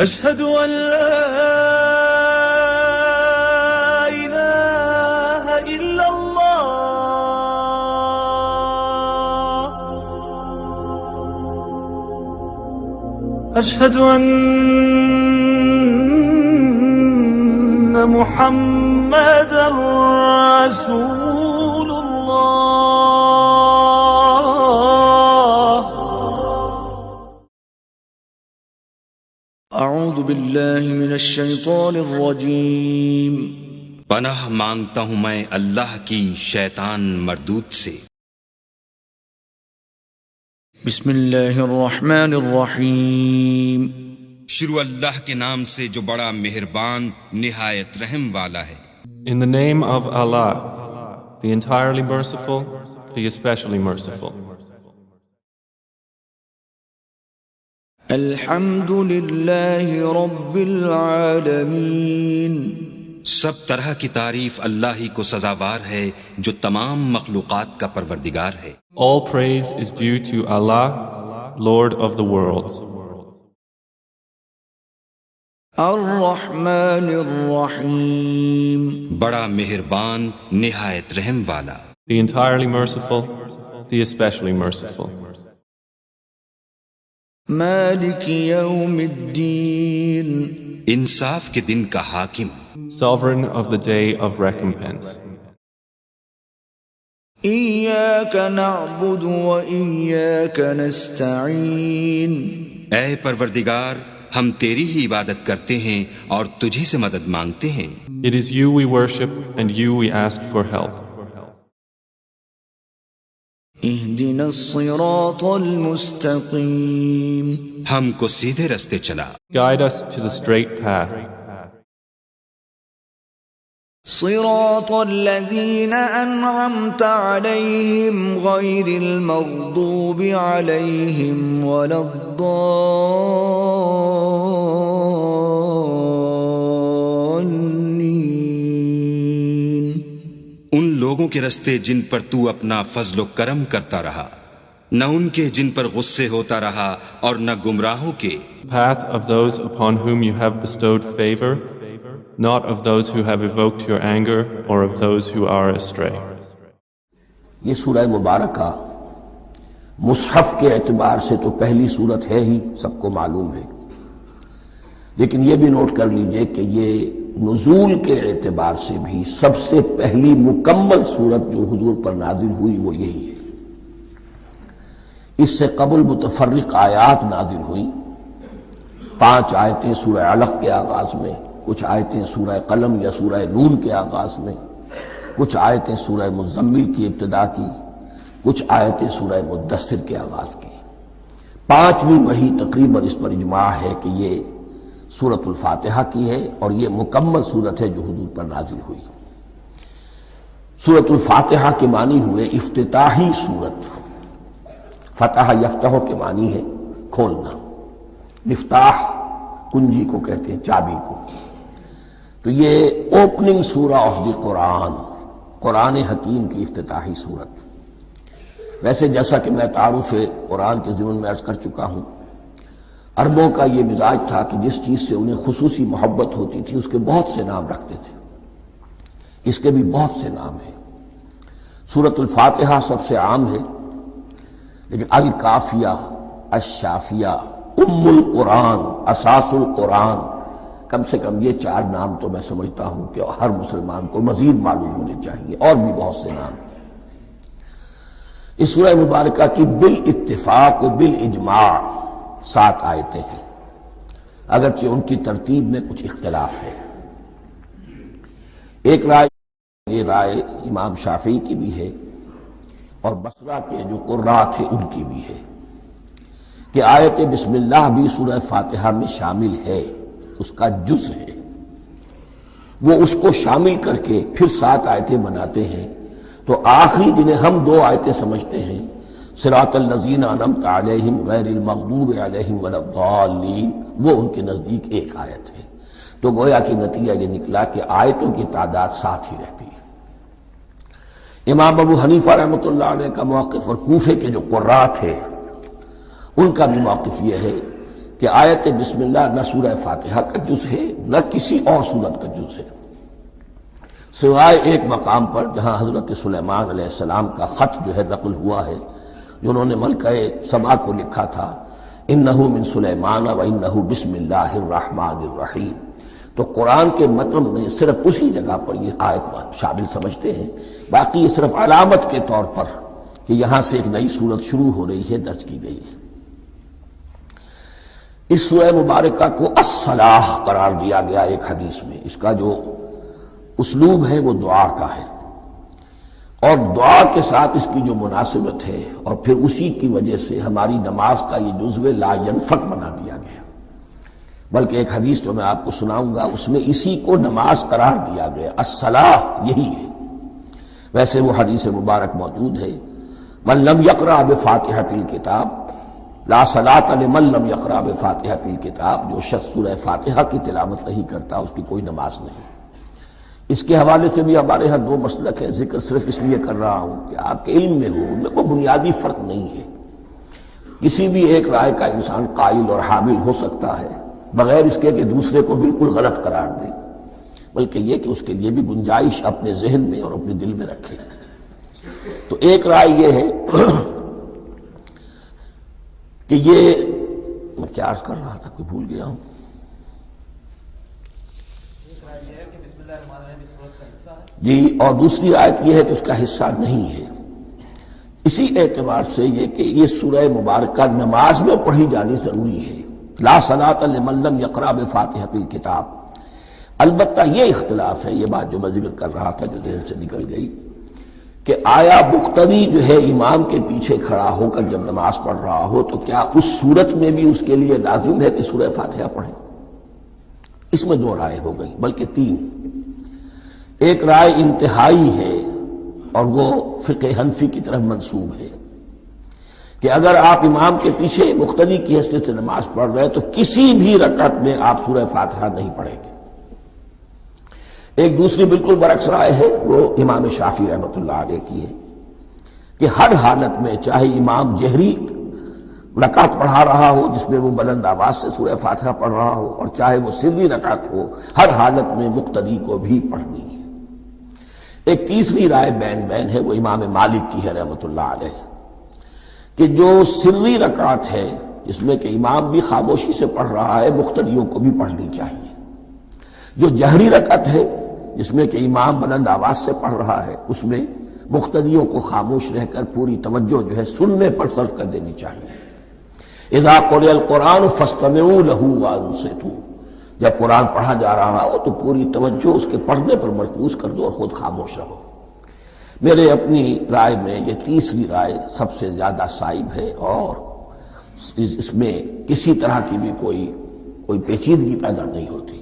أشهد أن لا إله إلا الله أشهد أن محمدا رسول الله اعوذ باللہ من الشیطان الرجیم پناہ مانگتا ہوں میں اللہ کی شیطان مردود سے۔ بسم اللہ الرحمن الرحیم شروع اللہ کے نام سے جو بڑا مہربان نہایت رحم والا ہے۔ In the name of Allah, the entirely merciful, the especially merciful. الحمد للہ رب العالمین سب طرح کی تعریف اللہ ہی کو سزاوار ہے جو تمام مخلوقات کا پروردگار ہے۔ All praise is due to Allah, Lord of the worlds. الرحمن الرحیم بڑا مہربان نہایت رحم والا۔ The entirely merciful, the especially merciful. مالک یوم الدین انصاف کے دن کا حاکم، Sovereign of the day of recompense. ایاک نعبد و ایاک نستعین اے پروردگار ہم تیری ہی عبادت کرتے ہیں اور تجھی سے مدد مانگتے ہیں۔ It is you we worship and you we ask for help. اہدنا الصراط المستقیم ہم کو سیدھے رستے چلا۔ Guide us to the straight path. صراط الذین انعمت علیہم غیر المغضوب علیہم ولا الضالین ان لوگوں کے رستے جن پر تو اپنا فضل و کرم کرتا رہا، نہ ان کے جن پر غصے ہوتا رہا اور نہ گمراہوں کے۔ Path of those upon whom you have bestowed favor, not of those who have evoked your anger or of those who are astray. یہ سورہ مبارکہ مصحف کے اعتبار سے تو پہلی سورت ہے ہی، سب کو معلوم ہے، لیکن یہ بھی نوٹ کر لیجئے کہ یہ نزول کے اعتبار سے بھی سب سے پہلی مکمل سورت جو حضور پر نازل ہوئی وہ یہی ہے۔ اس سے قبل متفرق آیات نازل ہوئیں، 5 آیتیں سورہ علق کے آغاز میں، کچھ آیتیں سورہ قلم یا سورہ نون کے آغاز میں، کچھ آیتیں سورہ مزمل کی ابتدا کی، کچھ آیتیں سورہ مدثر کے آغاز کی۔ 5ویں وحی تقریباً اس پر اجماع ہے کہ یہ سورۃ الفاتحہ کی ہے اور یہ مکمل سورت ہے جو حضور پر نازل ہوئی۔ سورۃ الفاتحہ کے معنی ہوئے افتتاحی سورت، فتح یفتح کے معنی ہے کھولنا، مفتاح کنجی کو کہتے ہیں، چابی کو۔ تو یہ اوپننگ سورہ آف دی قرآن، قرآن حکیم کی افتتاحی صورت۔ ویسے جیسا کہ میں تعارف قرآن کے ضمن میں عرض کر چکا ہوں، عربوں کا یہ مزاج تھا کہ جس چیز سے انہیں خصوصی محبت ہوتی تھی اس کے بہت سے نام رکھتے تھے۔ اس کے بھی بہت سے نام ہیں۔ سورۃ الفاتحہ سب سے عام ہے، لیکن الکافیہ، الشافیہ، ام القرآن، اساس القرآن، کم سے کم یہ 4 نام تو میں سمجھتا ہوں کہ ہر مسلمان کو مزید معلوم ہونے چاہیے، اور بھی بہت سے نام۔ اس سورہ مبارکہ کی بالاتفاق و بالاجماع 7 آیتیں ہیں، اگرچہ ان کی ترتیب میں کچھ اختلاف ہے۔ ایک رائے، یہ رائے امام شافعی کی بھی ہے اور بصرہ کے جو قراء تھے ان کی بھی ہے کہ آیت بسم اللہ بھی سورہ فاتحہ میں شامل ہے، اس کا جز ہے، وہ اس کو شامل کر کے پھر 7 آیتیں بناتے ہیں۔ تو آخری جنہیں ہم 2 آیتیں سمجھتے ہیں، صراط الذین انعمت علیہم غیر المغضوب علیہم ولا الضالین، وہ ان کے نزدیک 1 آیت ہے۔ تو گویا کہ نتیجہ یہ نکلا کہ آیتوں کی تعداد 7 ہی رہتی ہے۔ امام ابو حنیفہ رحمۃ اللہ علیہ کا موقف اور کوفے کے جو قراء تھے ان کا بھی موقف یہ ہے کہ آیت بسم اللہ نہ سورہ فاتحہ کا جز ہے نہ کسی اور سورت کا جز ہے، سوائے ایک مقام پر جہاں حضرت سلیمان علیہ السلام کا خط جو ہے نقل ہوا ہے، جنہوں نے ملکہ سما کو لکھا تھا انہ من سلیمان و انہ بسم اللہ الرحمن الرحیم، تو قرآن کے متن میں صرف اسی جگہ پر یہ آیت شامل سمجھتے ہیں، باقی یہ صرف علامت کے طور پر کہ یہاں سے ایک نئی سورت شروع ہو رہی ہے درج کی گئی ہے۔ اس سورہ مبارکہ کو الصلاح قرار دیا گیا ایک حدیث میں، اس کا جو اسلوب ہے وہ دعا کا ہے، اور دعا کے ساتھ اس کی جو مناسبت ہے، اور پھر اسی کی وجہ سے ہماری نماز کا یہ جزو لا ینفک بنا دیا گیا، بلکہ ایک حدیث جو میں آپ کو سناؤں گا اس میں اسی کو نماز قرار دیا گیا، الصلاح یہی ہے۔ ویسے وہ حدیث مبارک موجود ہے، من لم یقرأ بفاتحۃ الکتاب لا صلاۃ لمن لم یقرأ بفاتحۃ الکتاب، جو شخص سورہ فاتحہ کی تلاوت نہیں کرتا اس کی کوئی نماز نہیں۔ اس کے حوالے سے بھی ہمارے ہاں دو مسلک ہیں، ذکر صرف اس لیے کر رہا ہوں کہ آپ کے علم میں ہو، ان میں کوئی بنیادی فرق نہیں ہے، کسی بھی ایک رائے کا انسان قائل اور حامل ہو سکتا ہے بغیر اس کے کہ دوسرے کو بالکل غلط قرار دے، بلکہ یہ کہ اس کے لیے بھی گنجائش اپنے ذہن میں اور اپنے دل میں رکھے۔ تو ایک رائے یہ ہے کہ یہ میں کیا عرض کر رہا تھا، کوئی بھول گیا ہوں۔ جی، اور دوسری آیت یہ ہے کہ اس کا حصہ نہیں ہے، اسی اعتبار سے یہ کہ یہ سورہ مبارکہ نماز میں پڑھی جانی ضروری ہے، لا صلاۃ لمن لم یقرأ بفاتحۃ الکتاب۔ البتہ یہ اختلاف ہے، یہ بات جو میں ذکر کر رہا تھا جو ذہن سے نکل گئی، کہ آیا مقتدی جو ہے امام کے پیچھے کھڑا ہو کر جب نماز پڑھ رہا ہو تو کیا اس صورت میں بھی اس کے لیے لازم ہے کہ سورہ فاتحہ پڑھے؟ اس میں دو رائے ہو گئی، بلکہ تین۔ ایک رائے انتہائی ہے اور وہ فقہ حنفی کی طرف منسوب ہے کہ اگر آپ امام کے پیچھے مقتدی کی حیثیت سے نماز پڑھ رہے ہیں تو کسی بھی رکعت میں آپ سورہ فاتحہ نہیں پڑھیں گے۔ ایک دوسری بالکل برعکس رائے ہے، وہ امام شافعی رحمۃ اللہ علیہ کی ہے کہ ہر حالت میں، چاہے امام جہری رکعت پڑھا رہا ہو جس میں وہ بلند آواز سے سورہ فاتحہ پڑھ رہا ہو، اور چاہے وہ سری رکعت ہو، ہر حالت میں مقتدی کو بھی پڑھنی ہے۔ ایک تیسری رائے بین ہے، وہ امام مالک کی ہے رحمۃ اللہ علیہ، کہ جو سری رکعت ہے جس میں کہ امام بھی خاموشی سے پڑھ رہا ہے، مقتدیوں کو بھی پڑھنی چاہیے۔ جو جہری رکعت ہے جس میں کہ امام بلند آواز سے پڑھ رہا ہے، اس میں مقتدیوں کو خاموش رہ کر پوری توجہ جو ہے سننے پر صرف کر دینی چاہیے۔ اذا قرئ القرآن فاستمعوا له وانصتوا، جب قرآن پڑھا جا رہا ہو تو پوری توجہ اس کے پڑھنے پر مرکوز کر دو اور خود خاموش رہو۔ میرے اپنی رائے میں یہ تیسری رائے سب سے زیادہ صائب ہے، اور اس میں کسی طرح کی بھی کوئی پیچیدگی پیدا نہیں ہوتی۔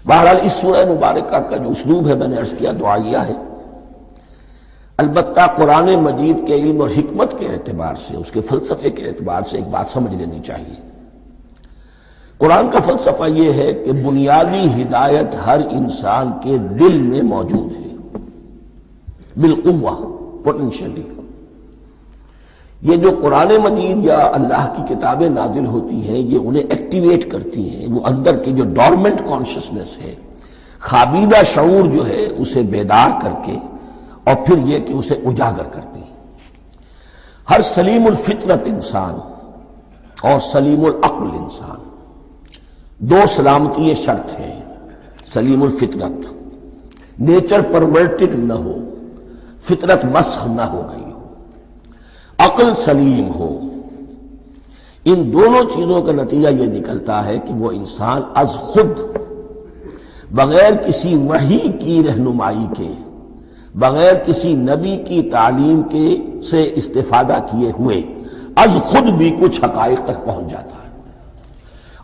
بہرحال اس سورہ مبارکہ کا جو اسلوب ہے میں نے عرض کیا دعائیہ ہے، البتہ قرآن مجید کے علم اور حکمت کے اعتبار سے، اس کے فلسفے کے اعتبار سے ایک بات سمجھ لینی چاہیے۔ قرآن کا فلسفہ یہ ہے کہ بنیادی ہدایت ہر انسان کے دل میں موجود ہے، بالقوہ، پوٹینشلی۔ یہ جو قرآن مجید یا اللہ کی کتابیں نازل ہوتی ہیں یہ انہیں ایکٹیویٹ کرتی ہیں، وہ اندر کی جو ڈورمنٹ کانشسنس ہے، خوابیدہ شعور جو ہے اسے بیدار کر کے، اور پھر یہ کہ اسے اجاگر کرتی ہیں۔ ہر سلیم الفطرت انسان اور سلیم العقل انسان، دو سلامتی شرط ہیں۔ سلیم الفطرت، نیچر پرورٹڈ نہ ہو، فطرت مسخ نہ ہو گئی ہو، عقل سلیم ہو، ان دونوں چیزوں کا نتیجہ یہ نکلتا ہے کہ وہ انسان از خود، بغیر کسی وحی کی رہنمائی کے، بغیر کسی نبی کی تعلیم کے سے استفادہ کیے ہوئے، از خود بھی کچھ حقائق تک پہنچ جاتا ہے۔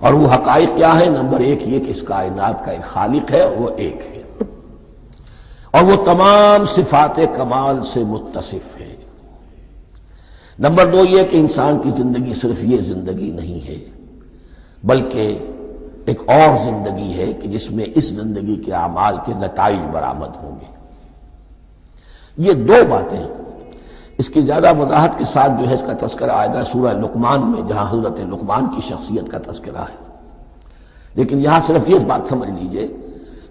اور وہ حقائق کیا ہے؟ نمبر ایک یہ کہ اس کائنات کا ایک خالق ہے اور وہ ایک ہے، اور وہ تمام صفات کمال سے متصف ہے۔ نمبر دو یہ کہ انسان کی زندگی صرف یہ زندگی نہیں ہے، بلکہ ایک اور زندگی ہے کہ جس میں اس زندگی کے اعمال کے نتائج برآمد ہوں گے۔ یہ دو باتیں اس کی زیادہ وضاحت کے ساتھ جو ہے اس کا تذکرہ آئے گا سورہ لقمان میں، جہاں حضرت لقمان کی شخصیت کا تذکرہ ہے۔ لیکن یہاں صرف یہ بات سمجھ لیجئے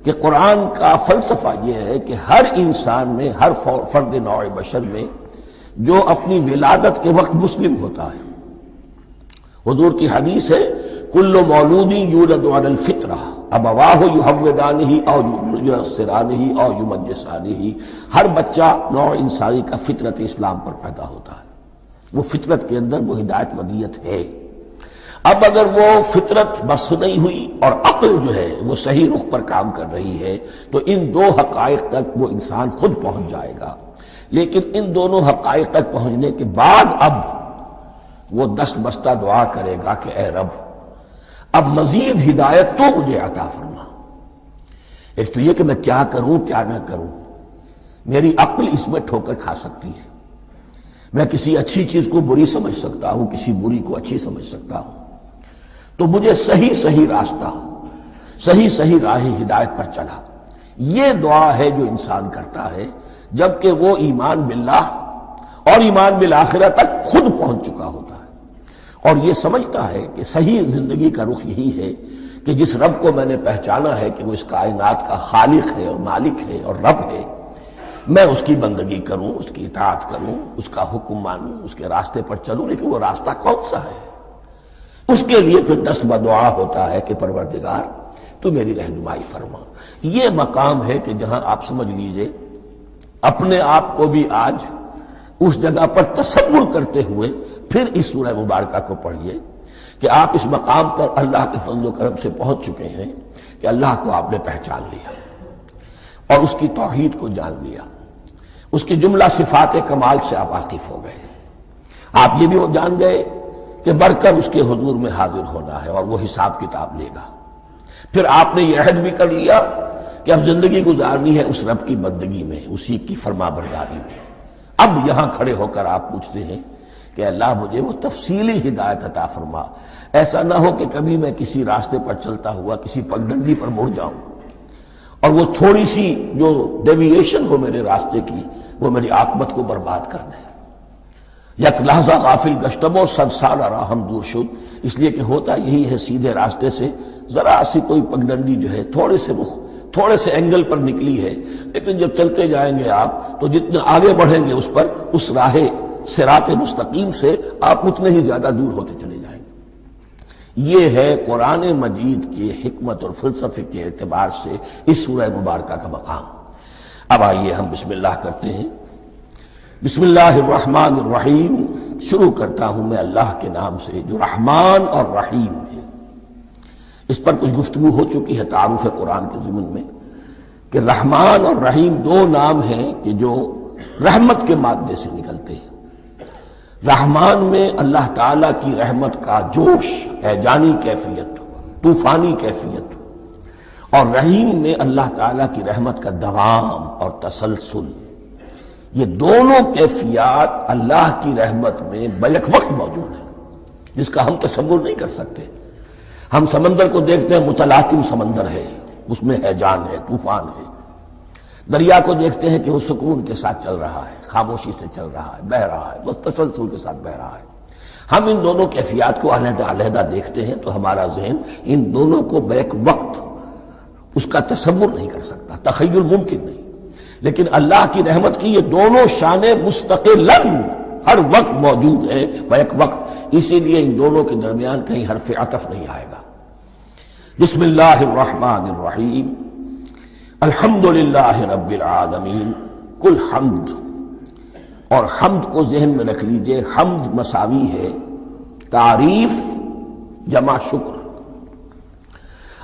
کہ قرآن کا فلسفہ یہ ہے کہ ہر انسان میں، ہر فرد نوع بشر میں جو اپنی ولادت کے وقت مسلم ہوتا ہے، حضور کی حدیث ہے کل مولود یولد علی الفطرہ ابواہ یحودانہ او ینصرانہ او یمجسانہ، ہر بچہ نوع انسانی کا فطرت اسلام پر پیدا ہوتا ہے، وہ فطرت کے اندر وہ ہدایت ودیت ہے۔ اب اگر وہ فطرت بس نہیں ہوئی اور عقل جو ہے وہ صحیح رخ پر کام کر رہی ہے تو ان دو حقائق تک وہ انسان خود پہنچ جائے گا۔ لیکن ان دونوں حقائق تک پہنچنے کے بعد اب وہ دست بستہ دعا کرے گا کہ اے رب اب مزید ہدایت تو مجھے عطا فرما۔ ایک تو یہ کہ میں کیا کروں کیا نہ کروں، میری عقل اس میں ٹھوکر کھا سکتی ہے، میں کسی اچھی چیز کو بری سمجھ سکتا ہوں، کسی بری کو اچھی سمجھ سکتا ہوں، تو مجھے صحیح راستہ، صحیح راہ ہدایت پر چلا۔ یہ دعا ہے جو انسان کرتا ہے جبکہ وہ ایمان باللہ اور ایمان بالآخرہ تک خود پہنچ چکا ہوتا ہے، اور یہ سمجھتا ہے کہ صحیح زندگی کا رخ یہی ہے کہ جس رب کو میں نے پہچانا ہے کہ وہ اس کائنات کا خالق ہے اور مالک ہے اور رب ہے، میں اس کی بندگی کروں، اس کی اطاعت کروں، اس کا حکم مانوں، اس کے راستے پر چلوں۔ لیکن وہ راستہ کون سا ہے؟ اس کے لیے پھر دست بدعا ہوتا ہے کہ پروردگار تو میری رہنمائی فرما۔ یہ مقام ہے کہ جہاں آپ سمجھ لیجئے اپنے آپ کو بھی آج اس جگہ پر تصور کرتے ہوئے پھر اس سورہ مبارکہ کو پڑھیے کہ آپ اس مقام پر اللہ کے فضل و کرم سے پہنچ چکے ہیں کہ اللہ کو آپ نے پہچان لیا اور اس کی توحید کو جان لیا، اس کی جملہ صفات کمال سے آپ واقف ہو گئے۔ آپ یہ بھی جان گئے کہ بڑھ کر اس کے حضور میں حاضر ہونا ہے اور وہ حساب کتاب لے گا۔ پھر آپ نے یہ عہد بھی کر لیا کہ اب زندگی گزارنی ہے اس رب کی بندگی میں، اسی کی فرما برداری میں۔ اب یہاں کھڑے ہو کر آپ پوچھتے ہیں کہ اللہ مجھے وہ تفصیلی ہدایت عطا فرما، ایسا نہ ہو کہ کبھی میں کسی راستے پر چلتا ہوا کسی پگڈنڈی پر مڑ جاؤں اور وہ تھوڑی سی جو ڈیویشن ہو میرے راستے کی وہ میری عاقبت کو برباد کر دے۔ یک لحظہ غافل گشتم و صد سال راہم دور شد، اس لیے کہ ہوتا یہی ہے سیدھے راستے سے ذرا سی کوئی پگڈنڈی جو ہے تھوڑے سے اینگل پر نکلی ہے، لیکن جب چلتے جائیں گے آپ تو جتنے آگے بڑھیں گے اس پر، اس راہ صراط مستقیم سے آپ اتنے ہی زیادہ دور ہوتے چلے جائیں گے۔ یہ ہے قرآن مجید کی حکمت اور فلسفے کے اعتبار سے اس سورہ مبارکہ کا مقام۔ اب آئیے ہم بسم اللہ کرتے ہیں۔ بسم اللہ الرحمن الرحیم، شروع کرتا ہوں میں اللہ کے نام سے جو رحمان اور رحیم ہے۔ اس پر کچھ گفتگو ہو چکی ہے تعارف قرآن کے ضمن میں کہ رحمان اور رحیم دو نام ہیں کہ جو رحمت کے مادے سے نکلتے ہیں۔ رحمان میں اللہ تعالیٰ کی رحمت کا جوش، ہیجانی کیفیت، طوفانی کیفیت، اور رحیم میں اللہ تعالیٰ کی رحمت کا دوام اور تسلسل۔ یہ دونوں کیفیات اللہ کی رحمت میں بیک وقت موجود ہیں، جس کا ہم تصور نہیں کر سکتے۔ ہم سمندر کو دیکھتے ہیں، متلاطم سمندر ہے، اس میں ہیجان ہے، طوفان ہے۔ دریا کو دیکھتے ہیں کہ وہ سکون کے ساتھ چل رہا ہے، خاموشی سے چل رہا ہے، بہہ رہا ہے، بس تسلسل کے ساتھ بہہ رہا ہے۔ ہم ان دونوں کیفیات کو علیحدہ علیحدہ دیکھتے ہیں تو ہمارا ذہن ان دونوں کو بیک وقت اس کا تصور نہیں کر سکتا، تخیل ممکن نہیں۔ لیکن اللہ کی رحمت کی یہ دونوں شانیں مستقلاً ہر وقت موجود ہیں بیک وقت، اسی لیے ان دونوں کے درمیان کہیں حرف عطف نہیں آئے گا۔ بسم اللہ الرحمن الرحیم، الحمد للہ رب العالمین۔ کل حمد، اور حمد کو ذہن میں رکھ لیجئے، حمد مساوی ہے تعریف جمع شکر۔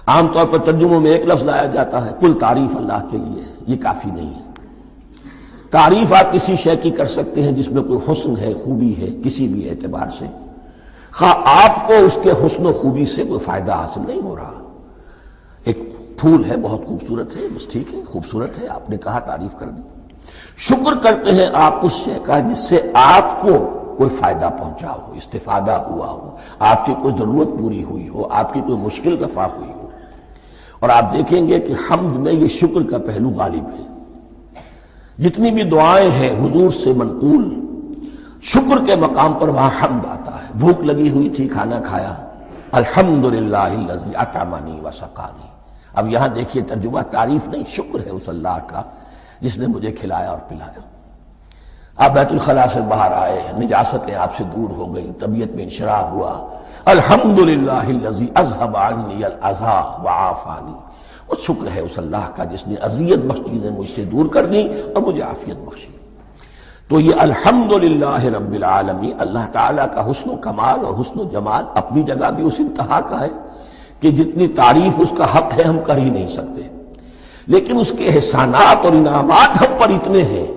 عام طور پر ترجموں میں ایک لفظ لایا جاتا ہے، کل تعریف اللہ کے لیے، یہ کافی نہیں ہے۔ تعریف آپ کسی شے کی کر سکتے ہیں جس میں کوئی حسن ہے، خوبی ہے، کسی بھی اعتبار سے، خواہ آپ کو اس کے حسن و خوبی سے کوئی فائدہ حاصل نہیں ہو رہا۔ ایک پھول ہے، بہت خوبصورت ہے، بس ٹھیک ہے، خوبصورت ہے، آپ نے کہا، تعریف کر دی۔ شکر کرتے ہیں آپ اس شے کا جس سے آپ کو کوئی فائدہ پہنچا ہو، استفادہ ہوا ہو، آپ کی کوئی ضرورت پوری ہوئی ہو، آپ کی کوئی مشکل رفع ہوئی ہو۔ اور آپ دیکھیں گے کہ حمد میں یہ شکر کا پہلو غالب ہے۔ جتنی بھی دعائیں ہیں حضور سے منقول شکر کے مقام پر وہاں حمد آتا ہے. بھوک لگی ہوئی تھی، کھانا کھایا، الحمدللہ الذی اطعمنی وسقانی. اب یہاں دیکھیے ترجمہ تعریف نہیں، شکر ہے اس اللہ کا جس نے مجھے کھلایا اور پلایا. آپ بیت الخلاء سے باہر آئے، نجاستیں آپ سے دور ہو گئی، طبیعت میں انشراح ہوا. الحمدللہ الذی اذھب عنی الاذی وعافانی. وہ شکر ہے اس اللہ کا جس نے اذیت بخش چیزیں مجھ سے دور کر دی اور مجھے عافیت بخشی. تو یہ الحمدللہ رب العالمین اللہ تعالیٰ کا حسن و کمال اور حسن و جمال اپنی جگہ بھی اس انتہا کا ہے کہ جتنی تعریف اس کا حق ہے ہم کر ہی نہیں سکتے، لیکن اس کے احسانات اور انعامات ہم پر اتنے ہیں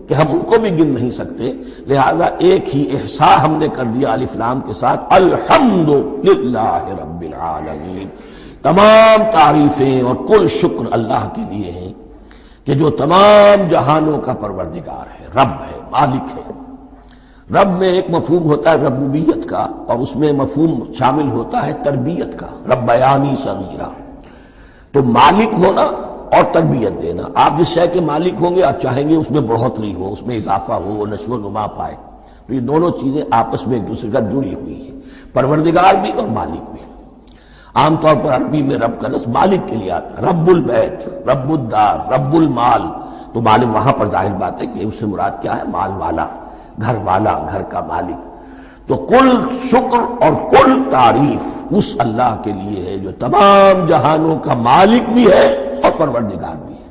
کہ ہم ان کو بھی گن نہیں سکتے. لہذا ایک ہی احساء ہم نے کر دیا الف لام کے ساتھ، الحمدللہ رب العالمین. تمام تعریفیں اور کل شکر اللہ کے لیے ہیں کہ جو تمام جہانوں کا پروردگار ہے، رب ہے، مالک ہے. رب میں ایک مفہوم ہوتا ہے ربوبیت کا، اور اس میں مفہوم شامل ہوتا ہے تربیت کا، ربیانی صغیرہ. تو مالک ہونا اور تربیت دینا. آپ جس شے کے مالک ہوں گے آپ چاہیں گے اس میں بڑھوتری ہو، اس میں اضافہ ہو، وہ نشو و نما پائے. تو یہ دونوں چیزیں آپس میں ایک دوسرے کا جڑی ہوئی ہیں، پروردگار بھی اور مالک بھی. عام طور پر عربی میں رب کا لفظ مالک کے لیے آتا ہے، رب البیت، رب الدار، رب المال. تو مالک وہاں پر ظاہر بات ہے کہ اس سے مراد کیا ہے؟ مال والا، گھر والا، گھر کا مالک. تو کل شکر اور کل تعریف اس اللہ کے لیے ہے جو تمام جہانوں کا مالک بھی ہے اور پروردگار بھی ہے.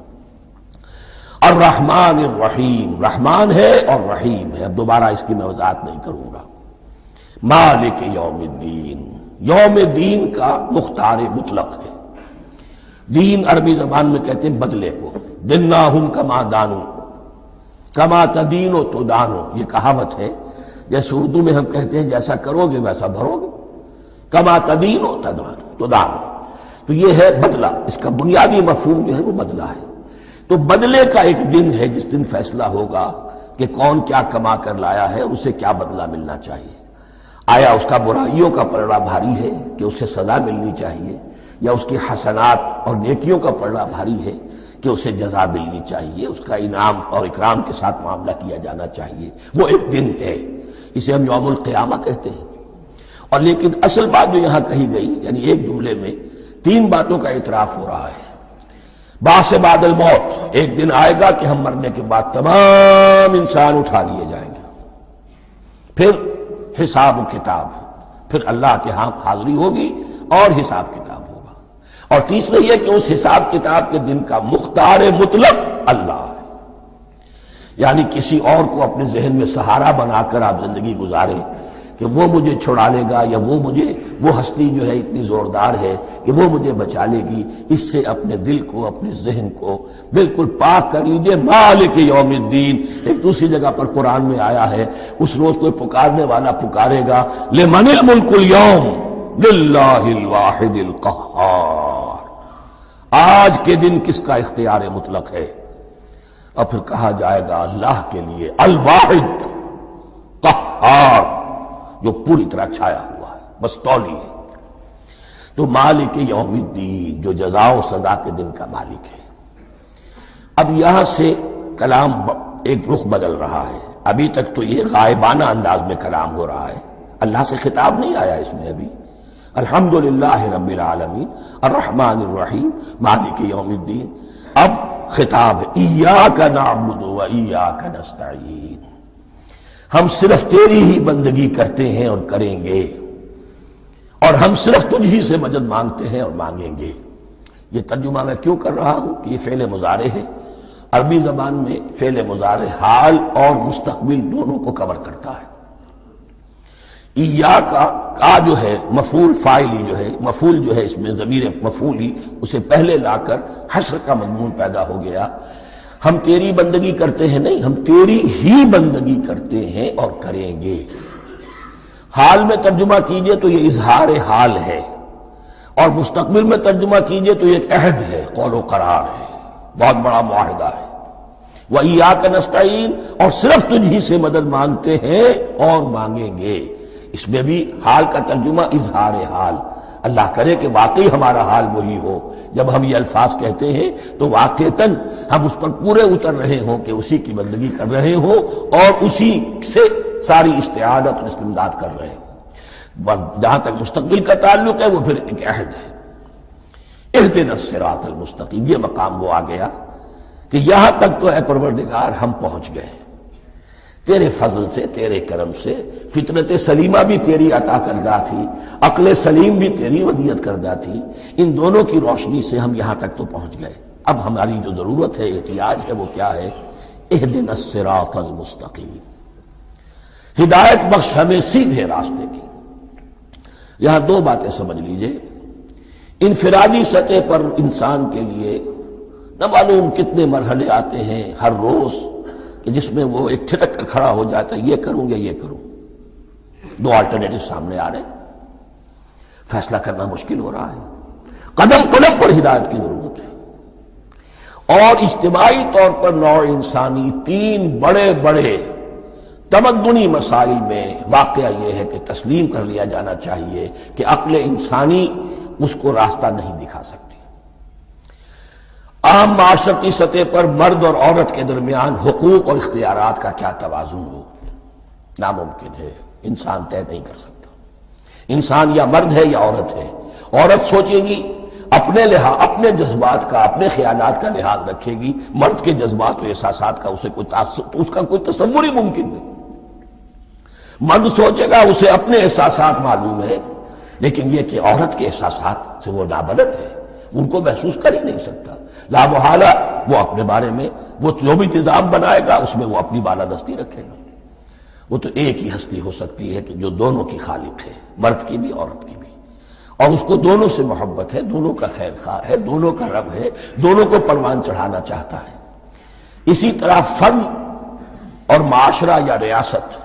الرحمن الرحیم، رحمان ہے اور رحیم ہے. اب دوبارہ اس کی میں وضاحت نہیں کروں گا. مالک یوم الدین، یوم دین کا مختار مطلق ہے. دین عربی زبان میں کہتے ہیں بدلے کو. دناہم کما دانو کما تدینو تو دانو، یہ کہاوت ہے. جیسے اردو میں ہم کہتے ہیں جیسا کرو گے ویسا بھرو گے، کما تدینو تو دانو. تو یہ ہے بدلہ، اس کا بنیادی مفہوم جو ہے وہ بدلہ ہے. تو بدلے کا ایک دن ہے جس دن فیصلہ ہوگا کہ کون کیا کما کر لایا ہے اور اسے کیا بدلہ ملنا چاہیے. آیا اس کا برائیوں کا پلڑا بھاری ہے کہ اسے سزا ملنی چاہیے، یا اس کی حسنات اور نیکیوں کا پلڑا بھاری ہے کہ اسے جزا ملنی چاہیے، اس کا انعام اور اکرام کے ساتھ معاملہ کیا جانا چاہیے. وہ ایک دن ہے، اسے ہم یوم القیامہ کہتے ہیں. اور لیکن اصل بات جو یہاں کہی گئی، یعنی ایک جملے میں تین باتوں کا اعتراف ہو رہا ہے. بعث بعد الموت، ایک دن آئے گا کہ ہم مرنے کے بعد تمام انسان اٹھا لیے جائیں گے. پھر حساب و کتاب، پھر اللہ کے ہاں حاضری ہوگی اور حساب کتاب ہوگا. اور تیسرا یہ کہ اس حساب کتاب کے دن کا مختار مطلق اللہ ہے. یعنی کسی اور کو اپنے ذہن میں سہارا بنا کر آپ زندگی گزاریں کہ وہ مجھے چھڑا لے گا، یا وہ ہستی جو ہے اتنی زوردار ہے کہ وہ مجھے بچا لے گی. اس سے اپنے دل کو، اپنے ذہن کو بالکل پاک کر لیجئے. مالک یوم الدین، ایک دوسری جگہ پر قرآن میں آیا ہے اس روز کوئی پکارنے والا پکارے گا لمن الملک اليوم للہ الواحد القہار. آج کے دن کس کا اختیار مطلق ہے؟ اور پھر کہا جائے گا اللہ کے لیے الواحد قہار، جو پوری طرح چھایا ہوا ہے، بس تولی ہے. تو مالک یوم الدین، جو جزا و سزا کے دن کا مالک ہے. اب یہاں سے کلام ایک رخ بدل رہا ہے. ابھی تک تو یہ غائبانہ انداز میں کلام ہو رہا ہے، اللہ سے خطاب نہیں آیا اس میں ابھی. الحمدللہ رب العالمین الرحمن الرحیم مالک یوم الدین. اب خطاب ہے ایاک نعبد و ایاک نستعین، ہم صرف تیری ہی بندگی کرتے ہیں اور کریں گے، اور ہم صرف تجھ ہی سے مدد مانگتے ہیں اور مانگیں گے. یہ ترجمہ میں کیوں کر رہا ہوں کہ یہ فعل مضارع ہے. عربی زبان میں فعل مضارع حال اور مستقبل دونوں کو کور کرتا ہے. ایاک کا جو ہے مفعول فاعلی جو ہے، مفعول جو ہے اس میں ضمیر مفعولی اسے پہلے لا کر حشر کا مضمون پیدا ہو گیا. ہم تیری بندگی کرتے ہیں نہیں، ہم تیری ہی بندگی کرتے ہیں اور کریں گے. حال میں ترجمہ کیجئے تو یہ اظہار حال ہے، اور مستقبل میں ترجمہ کیجئے تو یہ ایک عہد ہے، قول و قرار ہے، بہت بڑا معاہدہ ہے. وَإِيَّاكَ نَسْتَعِينُ، اور صرف تجھ ہی سے مدد مانگتے ہیں اور مانگیں گے. اس میں بھی حال کا ترجمہ اظہار حال. اللہ کرے کہ واقعی ہمارا حال وہی ہو. جب ہم یہ الفاظ کہتے ہیں تو واقعتاً ہم اس پر پورے اتر رہے ہوں کہ اسی کی بندگی کر رہے ہوں اور اسی سے ساری استعانت اور استمداد کر رہے ہیں۔ جہاں تک مستقبل کا تعلق ہے وہ پھر ایک عہد ہے، اہدنا الصراط المستقیم۔ یہ مقام وہ آ گیا کہ یہاں تک تو اے پروردگار ہم پہنچ گئے، تیرے فضل سے، تیرے کرم سے۔ فطرت سلیمہ بھی تیری عطا کردہ تھی، عقل سلیم بھی تیری ودیعت کردہ تھی، ان دونوں کی روشنی سے ہم یہاں تک تو پہنچ گئے۔ اب ہماری جو ضرورت ہے، احتیاج ہے، وہ کیا ہے؟ اہدنا الصراط المستقیم، ہدایت بخش ہمیں سیدھے راستے کی۔ یہاں دو باتیں سمجھ لیجئے۔ انفرادی سطح پر انسان کے لیے نہ معلوم کتنے مرحلے آتے ہیں ہر روز کہ جس میں وہ ایک ٹھٹک کر کھڑا ہو جاتا ہے، یہ کروں یا یہ کروں، دو آلٹرنیٹو سامنے آ رہے ہیں، فیصلہ کرنا مشکل ہو رہا ہے۔ قدم قدم پر ہدایت کی ضرورت ہے، اور اجتماعی طور پر نوع انسانی تین بڑے بڑے تمدنی مسائل میں واقعہ یہ ہے کہ تسلیم کر لیا جانا چاہیے کہ عقل انسانی اس کو راستہ نہیں دکھا سکتی۔ عام معاشرتی سطح پر مرد اور عورت کے درمیان حقوق اور اختیارات کا کیا توازن ہو، ناممکن ہے، انسان طے نہیں کر سکتا۔ انسان یا مرد ہے یا عورت ہے۔ عورت سوچے گی اپنے لحاظ، اپنے جذبات کا، اپنے خیالات کا لحاظ رکھے گی، مرد کے جذبات و احساسات کا اس کا کوئی تصور ہی ممکن نہیں۔ مرد سوچے گا اسے اپنے احساسات معلوم ہے، لیکن یہ کہ عورت کے احساسات سے وہ نابلد ہے، ان کو محسوس کر ہی نہیں سکتا۔ لا محالہ وہ اپنے بارے میں وہ جو بھی نظام بنائے گا اس میں وہ اپنی بالادستی رکھے گا۔ وہ تو ایک ہی ہستی ہو سکتی ہے کہ جو دونوں کی خالق ہے، مرد کی بھی عورت کی بھی، اور اس کو دونوں سے محبت ہے، دونوں کا خیر خواہ ہے، دونوں کا رب ہے، دونوں کو پروان چڑھانا چاہتا ہے۔ اسی طرح فرد اور معاشرہ یا ریاست،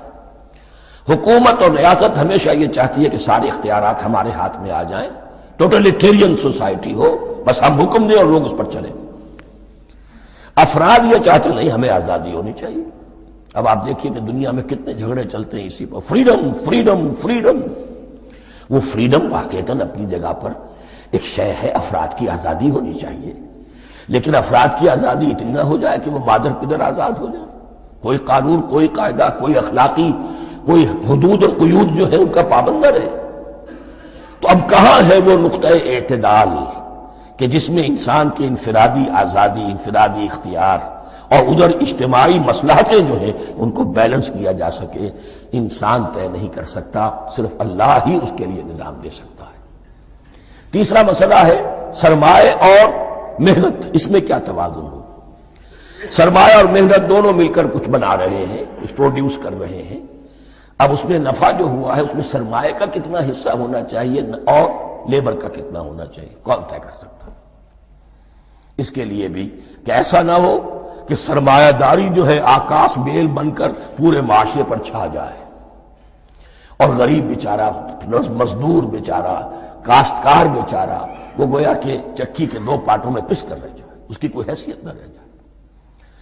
حکومت اور ریاست ہمیشہ یہ چاہتی ہے کہ سارے اختیارات ہمارے ہاتھ میں آ جائیں، ٹوٹلیٹیرین سوسائٹی ہو، بس ہم حکم دیں اور لوگ اس پر چلیں۔ افراد یہ چاہتے نہیں، ہمیں آزادی ہونی چاہیے۔ اب آپ دیکھیے کہ دنیا میں کتنے جھگڑے چلتے ہیں اسی پر، فریڈم فریڈم فریڈم۔ وہ فریڈم واقعتاً اپنی جگہ پر ایک شے ہے، افراد کی آزادی ہونی چاہیے، لیکن افراد کی آزادی اتنی نہ ہو جائے کہ وہ مادر پدر آزاد ہو جائے، کوئی قانون، کوئی قاعدہ، کوئی اخلاقی کوئی حدود اور قیود جو ہے ان کا پابند نہ رہے۔ تو اب کہاں ہے وہ نقطہ اعتدال کہ جس میں انسان کی انفرادی آزادی، انفرادی اختیار اور ادھر اجتماعی مصلحتیں جو ہیں ان کو بیلنس کیا جا سکے؟ انسان طے نہیں کر سکتا، صرف اللہ ہی اس کے لیے نظام دے سکتا ہے۔ تیسرا مسئلہ ہے سرمایہ اور محنت، اس میں کیا توازن ہو؟ سرمایہ اور محنت دونوں مل کر کچھ بنا رہے ہیں، کچھ پروڈیوس کر رہے ہیں۔ اب اس میں نفع جو ہوا ہے اس میں سرمایہ کا کتنا حصہ ہونا چاہیے اور لیبر کا کتنا ہونا چاہیے، کون طے کر سکتا ہے؟ اس کے لیے بھی کہ ایسا نہ ہو کہ سرمایہ داری جو ہے آکاش بیل بن کر پورے معاشرے پر چھا جائے، اور غریب بیچارہ، مزدور بیچارہ، کاشتکار بیچارہ وہ گویا کہ چکی کے دو پارٹوں میں پس کر رہ جائے، اس کی کوئی حیثیت نہ رہ جائے۔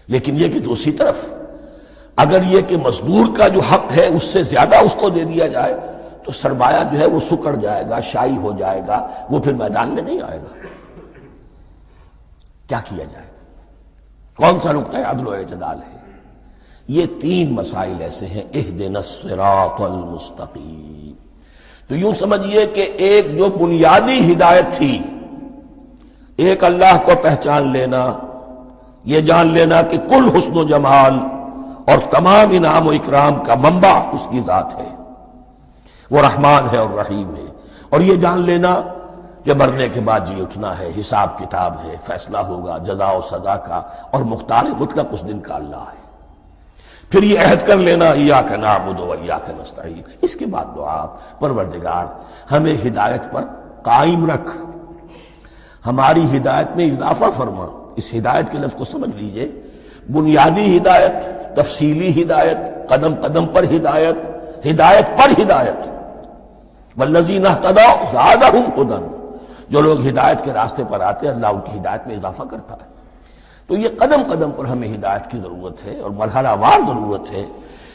لیکن یہ کہ دوسری طرف اگر یہ کہ مزدور کا جو حق ہے اس سے زیادہ اس کو دے دیا جائے تو سرمایہ جو ہے وہ سکڑ جائے گا، شائی ہو جائے گا، وہ پھر میدان میں نہیں آئے گا۔ کیا کیا جائے؟ کون سا نقطہ عدل و اعتدال ہے؟ یہ تین مسائل ایسے ہیں، اہدنا الصراط المستقیم۔ تو یوں سمجھیے کہ ایک جو بنیادی ہدایت تھی، ایک اللہ کو پہچان لینا، یہ جان لینا کہ کل حسن و جمال اور تمام انعام و اکرام کا منبع اس کی ذات ہے، وہ رحمان ہے اور رحیم ہے، اور یہ جان لینا کہ مرنے کے بعد جی اٹھنا ہے، حساب کتاب ہے، فیصلہ ہوگا جزا و سزا کا، اور مختار مطلق اس دن کا اللہ ہے۔ پھر یہ عہد کر لینا ایاک نعبد و ایاک نستعین۔ اس کے بعد دعا، پروردگار ہمیں ہدایت پر قائم رکھ، ہماری ہدایت میں اضافہ فرما۔ اس ہدایت کے لفظ کو سمجھ لیجئے، بنیادی ہدایت، تفصیلی ہدایت، قدم قدم پر ہدایت، ہدایت پر ہدایت۔ والذین اہتدوا زادہم ھدی، جو لوگ ہدایت کے راستے پر آتے ہیں اللہ ان کی ہدایت میں اضافہ کرتا ہے۔ تو یہ قدم قدم پر ہمیں ہدایت کی ضرورت ہے اور مرحلہ وار ضرورت ہے۔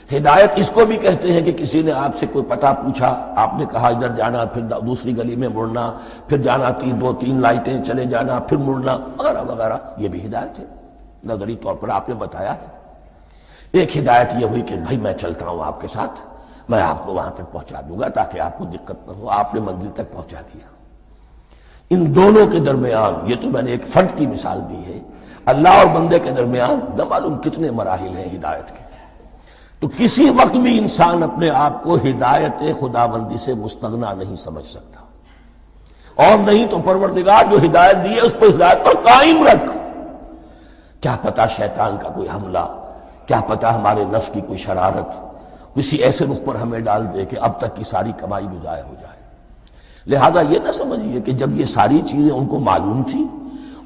ہدایت اس کو بھی کہتے ہیں کہ کسی نے آپ سے کوئی پتہ پوچھا، آپ نے کہا ادھر جانا، پھر دوسری گلی میں مڑنا، پھر جانا دو تین لائٹیں چلے جانا، پھر مڑنا، وغیرہ وغیرہ، یہ بھی ہدایت ہے، نظری طور پر آپ نے بتایا ہے۔ ایک ہدایت یہ ہوئی کہ بھائی میں چلتا ہوں آپ کے ساتھ، میں آپ کو وہاں تک پہنچا دوں گا تاکہ آپ کو دقت نہ ہو، آپ نے منزل تک پہنچا دیا۔ ان دونوں کے درمیان، یہ تو میں نے ایک فرد کی مثال دی ہے، اللہ اور بندے کے درمیان نہ معلوم کتنے مراحل ہیں ہدایت کے۔ تو کسی وقت بھی انسان اپنے آپ کو ہدایت خداوندی سے مستغنا نہیں سمجھ سکتا، اور نہیں تو پروردگار جو ہدایت دی ہے اس پر ہدایت پر قائم رکھ۔ کیا پتہ شیطان کا کوئی حملہ، کیا پتہ ہمارے نفس کی کوئی شرارت کسی ایسے رخ پر ہمیں ڈال دے کہ اب تک کی ساری کمائی بھی ضائع ہو جائے۔ لہذا یہ نہ سمجھیے کہ جب یہ ساری چیزیں ان کو معلوم تھی،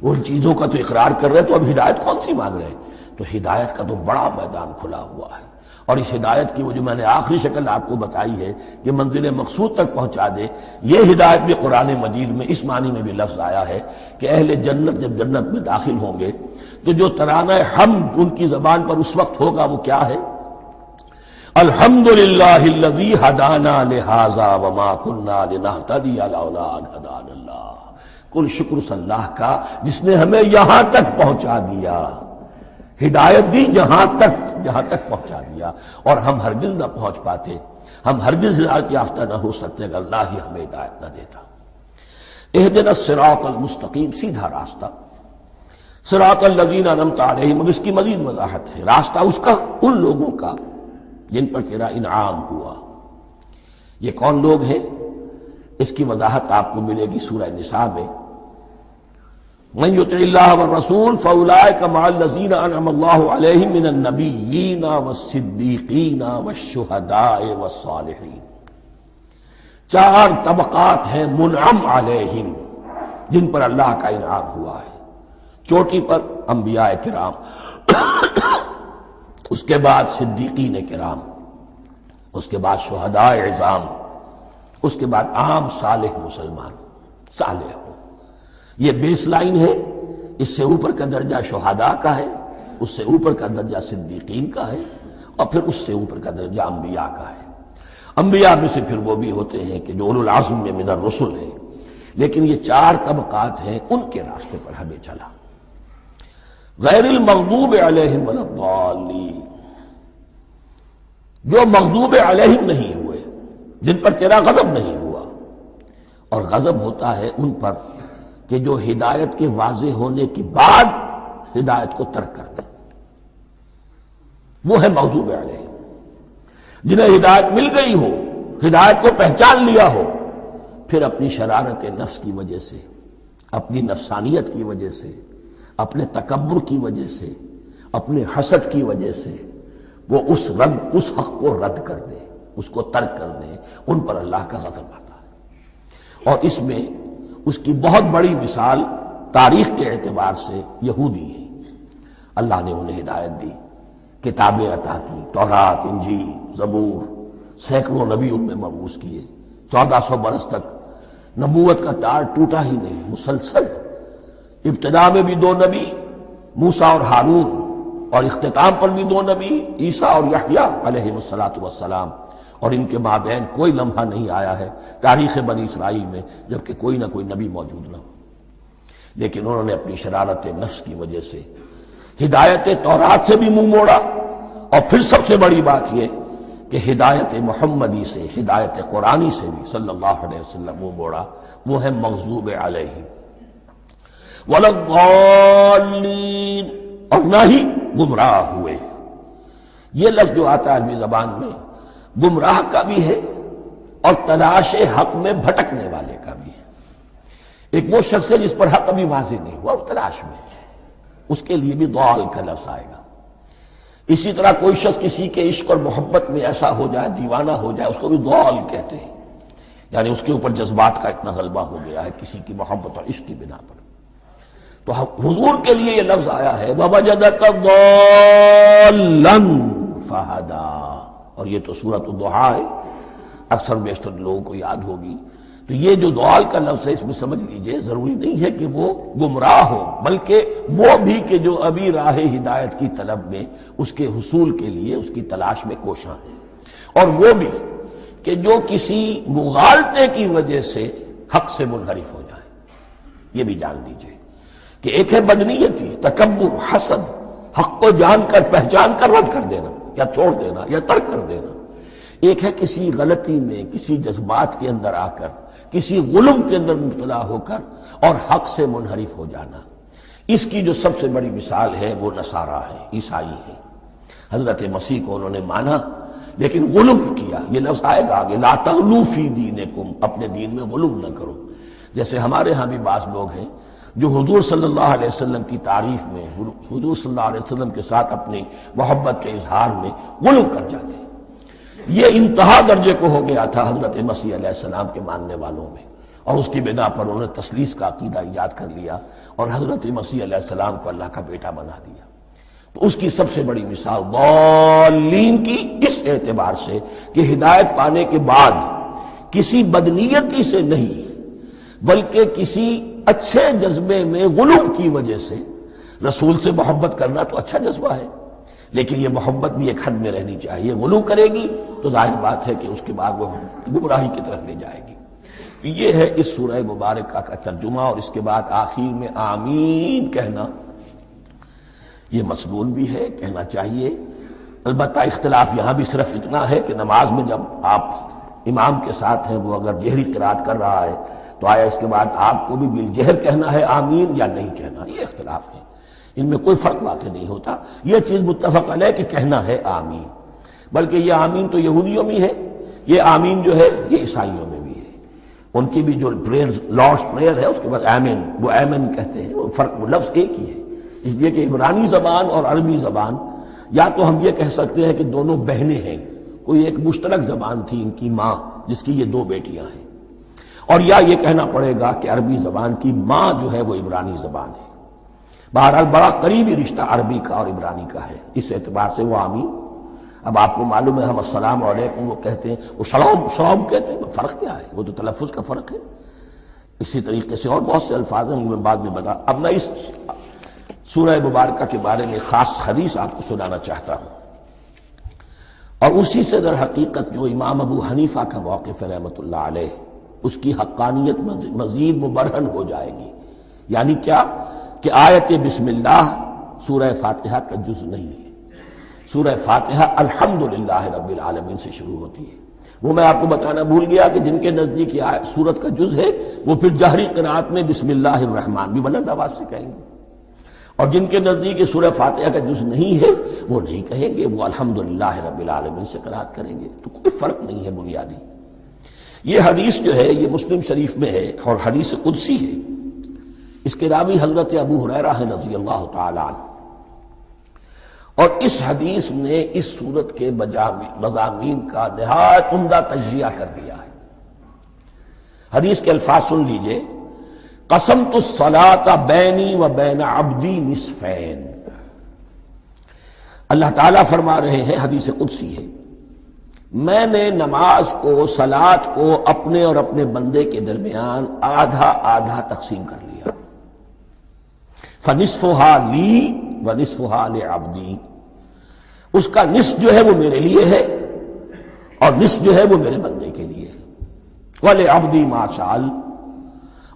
ان چیزوں کا تو اقرار کر رہے تو اب ہدایت کون سی مانگ رہے ہیں؟ تو ہدایت کا تو بڑا میدان کھلا ہوا ہے، اور اس ہدایت کی وہ جو میں نے آخری شکل آپ کو بتائی ہے کہ منزل مقصود تک پہنچا دے، یہ ہدایت بھی قرآن مجید میں اس معنی میں بھی لفظ آیا ہے کہ اہل جنت جب جنت میں داخل ہوں گے تو جو ترانہ حمد ان کی زبان پر اس وقت ہوگا وہ کیا ہے؟ الحمدللہ الذی ہدانا لہذا وما کننا لنہتدی لولا ان ہدانا اللہ۔ کل شکر اس اللہ کا جس نے ہمیں یہاں تک پہنچا دیا، ہدایت دی یہاں تک پہنچا دیا، اور ہم ہرگز نہ پہنچ پاتے، ہم ہرگز ہدایت یافتہ نہ ہو سکتے اگر اللہ ہی ہمیں ہدایت نہ دیتا۔ اہدنا الصراط المستقیم، سیدھا راستہ، صراط الذین انعمت علیہم، اب اس کی مزید وضاحت ہے، راستہ اس کا ان لوگوں کا جن پر تیرا انعام ہوا۔ یہ کون لوگ ہیں؟ اس کی وضاحت آپ کو ملے گی سورہ نساء میں، من یطع اللہ والرسول فاولئک مع الذین انعم اللہ علیہم من النبیین والصدیقین والشہداء والصالحین۔ چار طبقات ہیں منعم علیہم جن پر اللہ کا انعام ہوا ہے۔ چوٹی پر انبیاء کرام، اس کے بعد صدیقین کرام، اس کے بعد شہداء عظام، اس کے بعد عام صالح مسلمان، صالح ہو۔ یہ بیس لائن ہے، اس سے اوپر کا درجہ شہداء کا ہے، اس سے اوپر کا درجہ صدیقین کا ہے، اور پھر اس سے اوپر کا درجہ انبیاء کا ہے۔ انبیاء میں سے پھر وہ بھی ہوتے ہیں کہ جو اولو العزم میں من الرسل ہیں، لیکن یہ چار طبقات ہیں، ان کے راستے پر ہمیں چلا۔ غیر المغضوب علیہم ولا الضالین، جو مغضوب علیہم نہیں ہوئے، جن پر تیرا غضب نہیں ہوا، اور غضب ہوتا ہے ان پر کہ جو ہدایت کے واضح ہونے کے بعد ہدایت کو ترک کر دیں، وہ ہے مغضوب علیہم۔ جنہیں ہدایت مل گئی ہو، ہدایت کو پہچان لیا ہو، پھر اپنی شرارت نفس کی وجہ سے، اپنی نفسانیت کی وجہ سے، اپنے تکبر کی وجہ سے، اپنے حسد کی وجہ سے وہ اس حق کو رد کر دیں، اس کو ترک کر دیں، ان پر اللہ کا غضب آتا ہے۔ اور اس میں اس کی بہت بڑی مثال تاریخ کے اعتبار سے یہودی ہے۔ اللہ نے انہیں ہدایت دی، کتابیں عطا کی، تورات، انجیل، زبور، سینکڑوں نبی ان میں مبعوث کیے، 1400 برس تک نبوت کا تار ٹوٹا ہی نہیں، مسلسل۔ ابتدا میں بھی 2 نبی، موسیٰ اور ہارون، اور اختتام پر بھی 2 نبی، عیسیٰ اور یحییٰ علیہ السلام، اور ان کے مابین کوئی لمحہ نہیں آیا ہے تاریخ بنی اسرائیل میں جبکہ کوئی نہ کوئی نبی موجود نہ ہو۔ لیکن انہوں نے اپنی شرارت نفس کی وجہ سے ہدایت تورات سے بھی منہ موڑا، اور پھر سب سے بڑی بات یہ کہ ہدایت محمدی سے، ہدایت قرآنی سے بھی صلی اللہ علیہ وسلم منہ موڑا، وہ ہے مغضوب علیہم ولا الضالین، اور نہ ہی گمراہ ہوئے۔ یہ لفظ جو آتا ہے عربی زبان میں گمراہ کا بھی ہے اور تلاش حق میں بھٹکنے والے کا بھی ہے۔ ایک وہ شخص ہے جس پر حق ابھی واضح نہیں ہوا، وہ تلاش میں ہے، اس کے لیے بھی ضال کا لفظ آئے گا۔ اسی طرح کوئی شخص کسی کے عشق اور محبت میں ایسا ہو جائے، دیوانہ ہو جائے، اس کو بھی ضال کہتے ہیں، یعنی اس کے اوپر جذبات کا اتنا غلبہ ہو گیا ہے کسی کی محبت اور عشق کی بنا پر۔ تو حضور کے لیے یہ لفظ آیا ہے وَوَجَدَكَ ضَالًّا فَهَدَىٰ، اور یہ تو سورۃ الضحیٰ ہے، اکثر بیشتر لوگوں کو یاد ہوگی۔ تو یہ جو ضال کا لفظ ہے اس میں سمجھ لیجئے ضروری نہیں ہے کہ وہ گمراہ ہو، بلکہ وہ بھی کہ جو ابھی راہ ہدایت کی طلب میں، اس کے حصول کے لیے اس کی تلاش میں کوشاں ہے، اور وہ بھی کہ جو کسی مغالطے کی وجہ سے حق سے منحرف ہو جائے۔ یہ بھی جان لیجئے کہ ایک ہے بدنیتی، تکبر، حسد، حق کو جان کر پہچان کر رد کر دینا یا چھوڑ دینا یا ترک کر دینا، ایک ہے کسی غلطی میں، کسی جذبات کے اندر آ کر، کسی غلو کے اندر مبتلا ہو کر اور حق سے منحرف ہو جانا۔ اس کی جو سب سے بڑی مثال ہے وہ نصارہ ہے، عیسائی ہے۔ حضرت مسیح کو انہوں نے مانا لیکن غلو کیا، یہ لفظ آئے گا آگے، لا تغلو فی دینکم، اپنے دین میں غلو نہ کرو۔ جیسے ہمارے ہاں بھی بعض لوگ ہیں جو حضور صلی اللہ علیہ وسلم کی تعریف میں، حضور صلی اللہ علیہ وسلم کے ساتھ اپنی محبت کے اظہار میں غلو کر جاتے ہیں۔ یہ انتہا درجے کو ہو گیا تھا حضرت مسیح علیہ السلام کے ماننے والوں میں، اور اس کی بنا پر انہوں نے تثلیث کا عقیدہ ایجاد کر لیا اور حضرت مسیح علیہ السلام کو اللہ کا بیٹا بنا دیا۔ تو اس کی سب سے بڑی مثال ضالین کی اس اعتبار سے کہ ہدایت پانے کے بعد کسی بدنیتی سے نہیں بلکہ کسی اچھے جذبے میں غلو کی وجہ سے رسول سے محبت کرنا تو اچھا جذبہ ہے، لیکن یہ محبت بھی ایک حد میں رہنی چاہیے۔ غلو کرے گی تو ظاہر بات ہے کہ اس کے بعد وہ گمراہی کی طرف لے جائے گی۔ یہ ہے اس سورہ مبارکہ کا ترجمہ، اور اس کے بعد آخر میں آمین کہنا یہ مسنون بھی ہے، کہنا چاہیے۔ البتہ اختلاف یہاں بھی صرف اتنا ہے کہ نماز میں جب آپ امام کے ساتھ ہیں، وہ اگر جہری قرات کر رہا ہے تو آیا اس کے بعد آپ کو بھی بالجہر کہنا ہے آمین یا نہیں کہنا، یہ اختلاف ہے، ان میں کوئی فرق واقع نہیں ہوتا۔ یہ چیز متفق علیہ کہ کہنا ہے آمین، بلکہ یہ آمین تو یہودیوں میں ہے، یہ آمین جو ہے یہ عیسائیوں میں بھی ہے۔ ان کی بھی جو پریئر لارڈس پریئر ہے اس کے بعد آمین، وہ آمین کہتے ہیں، وہ فرق، وہ لفظ ایک ہی ہے، اس لیے کہ عبرانی زبان اور عربی زبان یا تو ہم یہ کہہ سکتے ہیں کہ دونوں بہنیں ہیں، کوئی ایک مشترک زبان تھی ان کی ماں جس کی یہ دو بیٹیاں ہیں، اور یا یہ کہنا پڑے گا کہ عربی زبان کی ماں جو ہے وہ عبرانی زبان ہے۔ بہرحال بڑا قریبی رشتہ عربی کا اور عبرانی کا ہے، اس اعتبار سے وہ آمین۔ اب آپ کو معلوم ہے ہم السلام علیکم وہ کہتے ہیں، وہ سلام کہتے ہیں، فرق کیا ہے؟ وہ تو تلفظ کا فرق ہے۔ اسی طریقے سے اور بہت سے الفاظ ہیں، میں بعد میں بتا۔ اب میں اس سورہ مبارکہ کے بارے میں خاص حدیث آپ کو سنانا چاہتا ہوں، اور اسی سے در حقیقت جو امام ابو حنیفہ کا موقف ہے رحمۃ اللہ علیہ، اس کی حقانیت مزید مبرہن ہو جائے گی۔ یعنی کیا کہ آیت بسم اللہ سورہ فاتحہ کا جز نہیں ہے، سورہ فاتحہ الحمدللہ رب العالمین سے شروع ہوتی ہے۔ وہ میں آپ کو بتانا بھول گیا کہ جن کے نزدیک یہ سورت کا جز ہے وہ پھر جہری قرات میں بسم اللہ الرحمن بھی بلند آواز سے کہیں گے، اور جن کے نزدیک یہ سورہ فاتحہ کا جز نہیں ہے وہ نہیں کہیں گے، وہ الحمدللہ رب العالمین سے قرات کریں گے۔ تو کوئی فرق نہیں ہے بنیادی۔ یہ حدیث جو ہے یہ مسلم شریف میں ہے اور حدیث قدسی ہے، اس کے راوی حضرت ابو ہریرہ ہے رضی اللہ تعالی عنہ، اور اس حدیث نے اس سورت کے مضامین کا نہایت عمدہ تجزیہ کر دیا ہے۔ حدیث کے الفاظ سن لیجئے، قسمت الصلاۃ بینی و بین عبدی نصفین۔ اللہ تعالیٰ فرما رہے ہیں، حدیث قدسی ہے، میں نے نماز کو، صلاۃ کو اپنے اور اپنے بندے کے درمیان آدھا آدھا تقسیم کر لیا، فنصفها لی ونصفها لعبدی، اس کا نصف جو ہے وہ میرے لیے ہے اور نصف جو ہے وہ میرے بندے کے لیے ہے، ولعبدی ما سأل،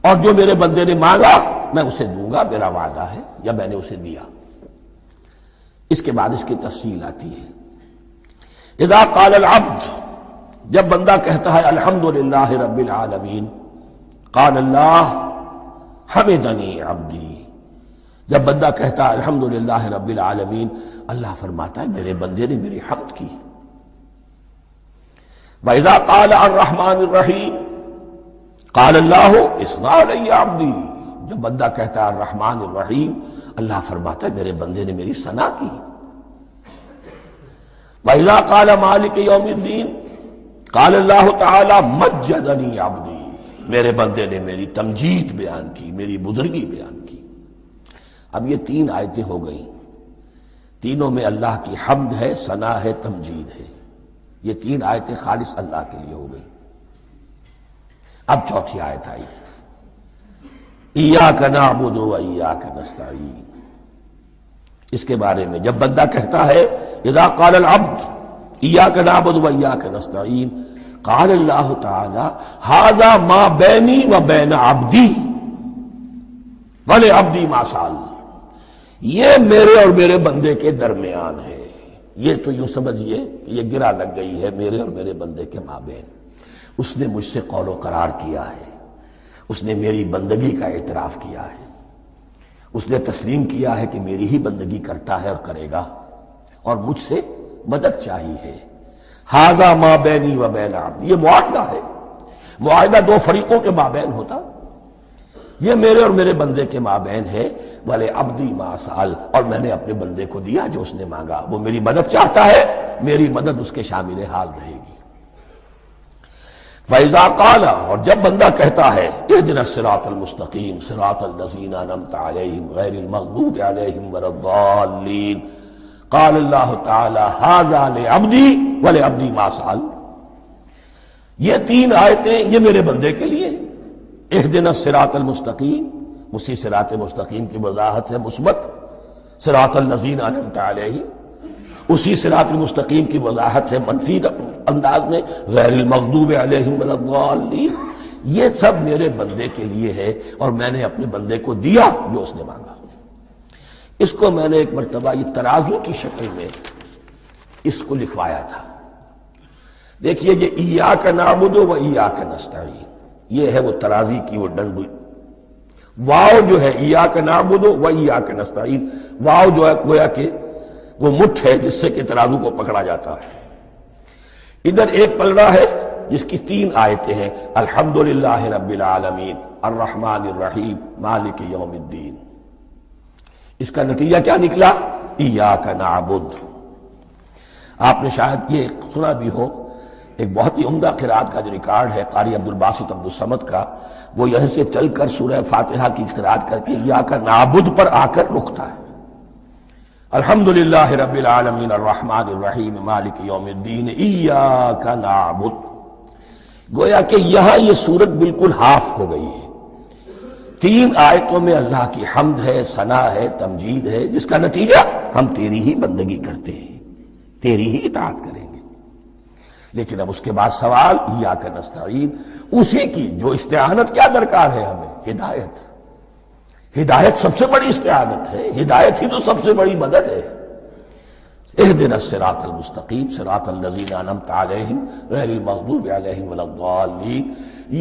اور جو میرے بندے نے مانگا میں اسے دوں گا، میرا وعدہ ہے یا میں نے اسے دیا۔ اس کے بعد اس کی تفصیل آتی ہے، اذا قال العبد، جب بندہ کہتا ہے الحمدللہ رب العالمین، قال اللہ حمدنی عبدی، جب بندہ کہتا ہے الحمدللہ رب العالمین، اللہ فرماتا ہے میرے بندے نے میری حمد کی۔ وَإِذَا قَالَ الرَّحْمَنِ الرَّحِيمِ قَالَ اللَّهُ اثْنَى عَلَيَّ عَبْدِي، جب بندہ کہتا ہے الرحمن الرحیم، اللہ فرماتا ہے میرے بندے نے میری ثنا کی۔ وَإِذَا قَالَ مَالِكِ يَوْمِ الدِّينِ قَالَ اللَّهُ تَعَالَى مَجَّدَنِي عَبْدِي، میرے بندے نے میری تمجید بیان کی، میری بزرگی بیان کی۔ اب یہ تین آیتیں ہو گئیں، تینوں میں اللہ کی حمد ہے، ثنا ہے، تمجید ہے، یہ تین آیتیں خالص اللہ کے لیے ہو گئی۔ اب چوتھی آیت آئی، ایاک نعبد و ایاک نستعین، اس کے بارے میں جب بندہ کہتا ہے اذا قال العبد ایاک نعبد و ایاک نستعین، قال اللہ تعالی ھذا ما بینی و بین عبدی ولعبدی ما سأل، یہ میرے اور میرے بندے کے درمیان ہے. یہ تو یوں سمجھیے کہ یہ گرا لگ گئی ہے میرے اور میرے بندے کے مابین. اس نے مجھ سے قول و قرار کیا ہے، اس نے میری بندگی کا اعتراف کیا ہے، اس نے تسلیم کیا ہے کہ میری ہی بندگی کرتا ہے اور کرے گا، اور مجھ سے مدد چاہیے ہے. ھذا ما بینی و بین عبدی، یہ معاہدہ ہے. معاہدہ دو فریقوں کے مابین ہوتا، یہ میرے اور میرے بندے کے مابین ہے. وَلِ عَبْدِي مَا سَأَلَ، اور میں نے اپنے بندے کو دیا جو اس نے مانگا. وہ میری مدد چاہتا ہے، میری مدد اس کے شامل حال رہے گی. فَإِذَا قَالَ، اور جب بندہ کہتا ہے اهْدِنَا الصِّرَاطَ الْمُسْتَقِيمَ صِرَاطَ الَّذِينَ أَنْعَمْتَ عَلَيْهِمْ غَيْرِ الْمَغْضُوبِ عَلَيْهِمْ وَلَا الضَّالِّينَ، قال اللہ تعالی ھذا لعبدی ولعبدی ما سأل. یہ تین آیتیں یہ میرے بندے کے لیے. اهدنا الصراط المستقیم، اسی صراط مستقیم کی وضاحت ہے مثبت. صراط الذین انعمت علیہم، اسی صراط المستقیم کی وضاحت ہے منفی انداز میں غیر المغضوب علیہم ولا الضالین. یہ سب میرے بندے کے لیے ہے اور میں نے اپنے بندے کو دیا جو اس نے مانگا. اس کو میں نے ایک مرتبہ یہ ترازو کی شکل میں اس کو لکھوایا تھا. دیکھیے یہ ایاک نعبد و ایاک نستعین، یہ ہے وہ ترازی کی وہ ڈنڈی. واو جو ہے ایاک نعبد و ایاک نستعین، واو جو ہے گویا کہ وہ مٹھ ہے جس سے کہ ترازو کو پکڑا جاتا ہے. ادھر ایک پلڑا ہے جس کی تین آیتیں ہیں، الحمدللہ رب العالمین الرحمن الرحیم مالک یوم الدین. اس کا نتیجہ کیا نکلا؟ ایاک نعبد. آپ نے شاید یہ سنا بھی ہو، ایک بہت ہی عمدہ قرات کا جو ریکارڈ ہے قاری عبدالباسط عبدالصمد کا، وہ یہیں سے چل کر سورہ فاتحہ کی قرات کر کے ایاک نعبد پر آ کر رکتا ہے. الحمدللہ رب العالمین الرحمن الرحیم مالک یوم الدین ایاک نعبد. گویا کہ یہاں یہ صورت بالکل ہاف ہو گئی ہے. تین آیتوں میں اللہ کی حمد ہے، ثنا ہے، تمجید ہے، جس کا نتیجہ ہم تیری ہی بندگی کرتے ہیں، تیری ہی اطاعت کریں گے. لیکن اب اس کے بعد سوال ایاک نستعین، اسی کی جو استعانت کیا درکار ہے ہمیں؟ ہدایت. ہدایت سب سے بڑی استعانت ہے، ہدایت ہی تو سب سے بڑی مدد ہے. اهدنا الصراط المستقیم صراط الذین انعمت علیہم غیر المغضوب علیہم ولا الضالین.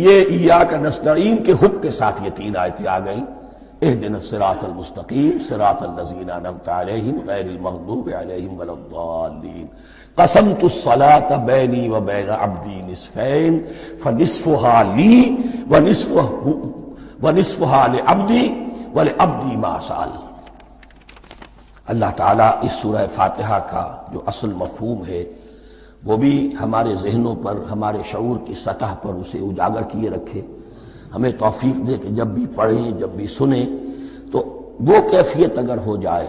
یہ ایاک نستعین کے حکم کے ساتھ یہ تین آیتیں آ گئیں. اهدنا الصراط المستقیم صراط الذین انعمت علیہم غیر المغضوب علیہم ولا الضالین. قسمت الصلاة بینی و بین عبدی نصفین فنصفها لی ونصفها لعبدی ولعبدی ما سأل. اللہ تعالیٰ اس سورہ فاتحہ کا جو اصل مفہوم ہے وہ بھی ہمارے ذہنوں پر، ہمارے شعور کی سطح پر اسے اجاگر کیے رکھے. ہمیں توفیق دے کہ جب بھی پڑھیں، جب بھی سنیں تو وہ کیفیت اگر ہو جائے.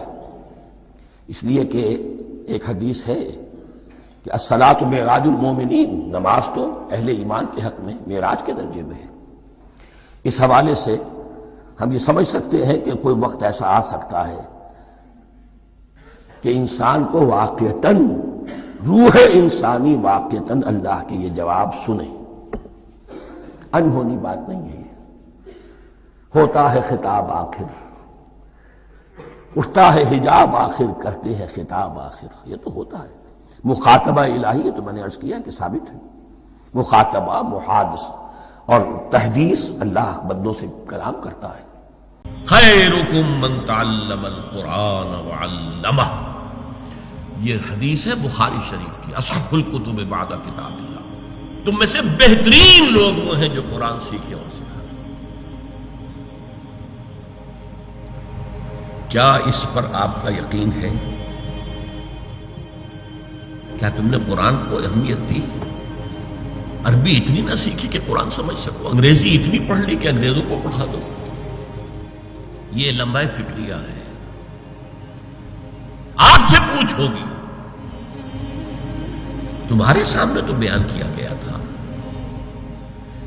اس لیے کہ ایک حدیث ہے کہ الصلاۃ معراج المومنین، نماز تو اہل ایمان کے حق میں معراج کے درجے میں ہے. اس حوالے سے ہم یہ سمجھ سکتے ہیں کہ کوئی وقت ایسا آ سکتا ہے کہ انسان کو واقعتاً، روح انسانی واقعتاً اللہ کے یہ جواب سنے. انہونی بات نہیں ہے. ہوتا ہے خطاب آخر، اٹھتا ہے حجاب آخر، کرتے ہیں خطاب آخر. یہ تو ہوتا ہے. مخاطبہ الہی ہے تو میں نے عرض کیا کہ ثابت ہے. مخاطبہ، محادث اور تحدیث اللہ بندوں سے کلام کرتا ہے. خیرکم من تعلم القرآن وعلمہ، یہ حدیث ہے بخاری شریف کی، اصح الکتب بعد کتاب اللہ. تم میں سے بہترین لوگ وہ ہیں جو قرآن سیکھے اور سکھائے. کیا اس پر آپ کا یقین ہے؟ کیا تم نے قرآن کو اہمیت دی؟ عربی اتنی نہ سیکھی کہ قرآن سمجھ سکو، انگریزی اتنی پڑھ لی کہ انگریزوں کو پڑھا دو. یہ لمبا فکریہ ہے. آپ سے پوچھ ہوگی، تمہارے سامنے تو بیان کیا گیا تھا،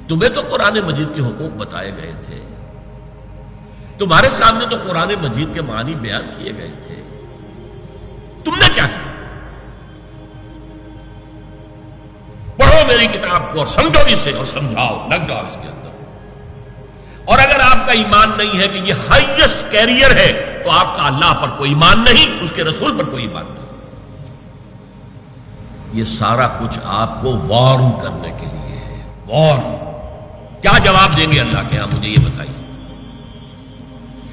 تمہیں تو قرآن مجید کے حقوق بتائے گئے تھے، تمہارے سامنے تو قرآن مجید کے معنی بیان کیے گئے تھے، تم نے کیا کیا؟ پڑھو میری کتاب کو اور سمجھو اسے اور سمجھاؤ، لگ جاؤ اس کے اندر. اور اگر آپ کا ایمان نہیں ہے کہ یہ ہائیسٹ کیریئر ہے تو آپ کا اللہ پر کوئی ایمان نہیں، اس کے رسول پر کوئی ایمان نہیں۔ یہ سارا کچھ آپ کو وارن کرنے کے لیے ہے۔ وارن کیا جواب دیں گے اللہ کے ہاں؟ مجھے یہ بتائیے۔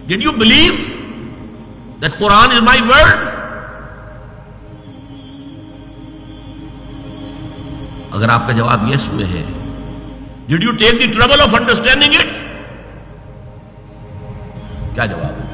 Did you believe that Quran is my word? اگر آپ کا جواب یس میں ہے، Did you take the trouble of understanding it? کیا جواب ہے؟